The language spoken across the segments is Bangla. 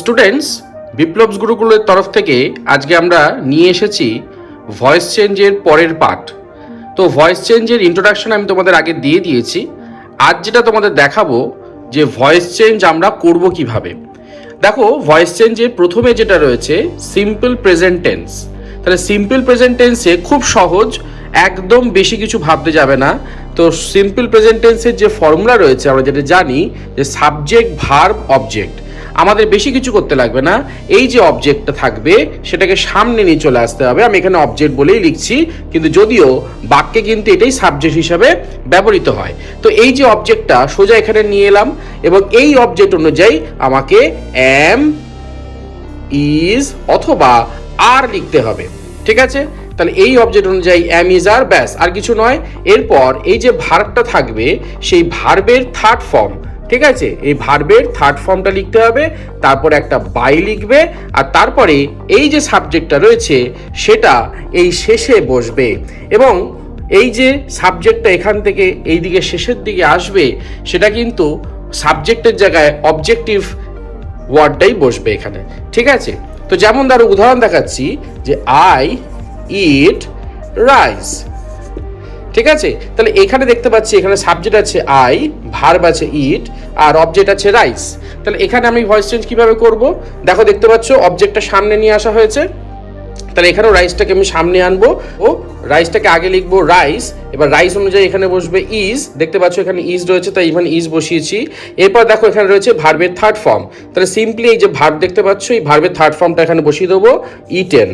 স্টুডেন্টস, বিপ্লবস গুরুকুলের তরফ থেকে আজকে আমরা নিয়ে এসেছি ভয়েস চেঞ্জের পরের পার্ট। তো ভয়েস চেঞ্জের ইন্ট্রোডাকশন আমি তোমাদের আগে দিয়ে দিয়েছি। আজ যেটা তোমাদের দেখাবো যে ভয়েস চেঞ্জ আমরা করব কিভাবে। দেখো, ভয়েস চেঞ্জের প্রথমে যেটা রয়েছে সিম্পল প্রেজেন্ট টেন্স। তাহলে সিম্পল প্রেজেন্ট টেন্সে খুব সহজ, একদম বেশি কিছু ভাবতে যাবে না। তো সিম্পল প্রেজেন্ট টেন্সের যে ফর্মুলা রয়েছে আমরা যেটা জানি যে সাবজেক্ট ভার্ব অবজেক্ট, আমাদের বেশি কিছু করতে লাগবে না। এই যে অবজেক্টটা থাকবে সেটাকে সামনে নিয়ে চলে আসতে হবে। আমি এখানে অবজেক্ট বলেই লিখছি, কিন্তু যদিও বাক্যে কিন্তু এটাই সাবজেক্ট হিসাবে ব্যবহৃত হয়। তো এই যে অবজেক্টটা সোজা এখানে নিয়ে এলাম এবং এই অবজেক্ট অনুযায়ী আমাকে অ্যাম, ইজ অথবা আর লিখতে হবে। ঠিক আছে, তাহলে এই অবজেক্ট অনুযায়ী অ্যাম, ইজ, আর, ব্যাস, আর কিছু নয়। এরপর এই যে ভার্বটা থাকবে সেই ভার্বের থার্ড ফর্ম, ঠিক আছে, এই ভার্বের থার্ড ফর্মটা লিখতে হবে। তারপর একটা বাই লিখবে আর তারপরে এই যে সাবজেক্টটা রয়েছে সেটা এই শেষে বসবে এবং এই যে সাবজেক্টটা এখান থেকে এই দিকে শেষের দিকে আসবে সেটা কিন্তু সাবজেক্টের জায়গায় অবজেক্টিভ ওয়ার্ডটাই বসবে এখানে। ঠিক আছে, তো যেমন ধরো উদাহরণ দেখাচ্ছি যে আই ইট রাইস। ঠিক আছে, তাহলে এখানে দেখতে পাচ্ছি এখানে সাবজেক্ট আছে আই, ভার্ব আছে ইট আর অবজেক্ট আছে রাইস। তাহলে এখানে আমি ভয়েস চেঞ্জ কিভাবে করব, দেখো দেখতে পাচ্ছ অবজেক্টটা সামনে নিয়ে আসা হয়েছে। তাহলে এখানেও রাইসটাকে আমি সামনে আনবো ও রাইসটাকে আগে লিখবো রাইস। এবার রাইস অনুযায়ী এখানে বসবে ইজ, দেখতে পাচ্ছ এখানে ইজ রয়েছে তাই এখানে ইজ বসিয়েছি। এরপর দেখো এখানে রয়েছে ভার্বের থার্ড ফর্ম। তাহলে সিম্পলি এই যে ভার্ব দেখতে পাচ্ছ এই ভার্বের থার্ড ফর্মটা এখানে বসিয়ে দেবো ইটেন।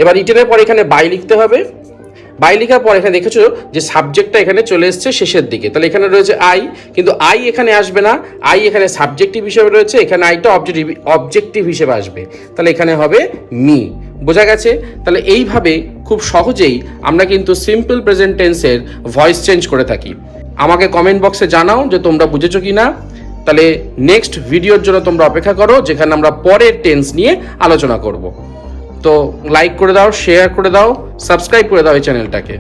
এবার ইটেনের পর এখানে বাই লিখতে হবে। বাই লেখার পর এখানে দেখেছো যে সাবজেক্টটা এখানে চলে এসছে শেষের দিকে। তাহলে এখানে রয়েছে আই, কিন্তু আই এখানে আসবে না, আই এখানে সাবজেক্টিভ হিসেবে রয়েছে, এখানে আইটা অবজেক্টিভ হিসেবে আসবে। তাহলে এখানে হবে মি। বোঝা গেছে? তাহলে এইভাবে খুব সহজেই আমরা কিন্তু সিম্পল প্রেজেন্ট টেন্সের ভয়েস চেঞ্জ করে থাকি। আমাকে কমেন্ট বক্সে জানাও যে তোমরা বুঝেছো কি না। তাহলে নেক্সট ভিডিওর জন্য তোমরা অপেক্ষা করো যেখানে আমরা পরের টেন্স নিয়ে আলোচনা করব। তো লাইক করে দাও, শেয়ার করে দাও, সাবস্ক্রাইব করে দাও এই চ্যানেলটাকে।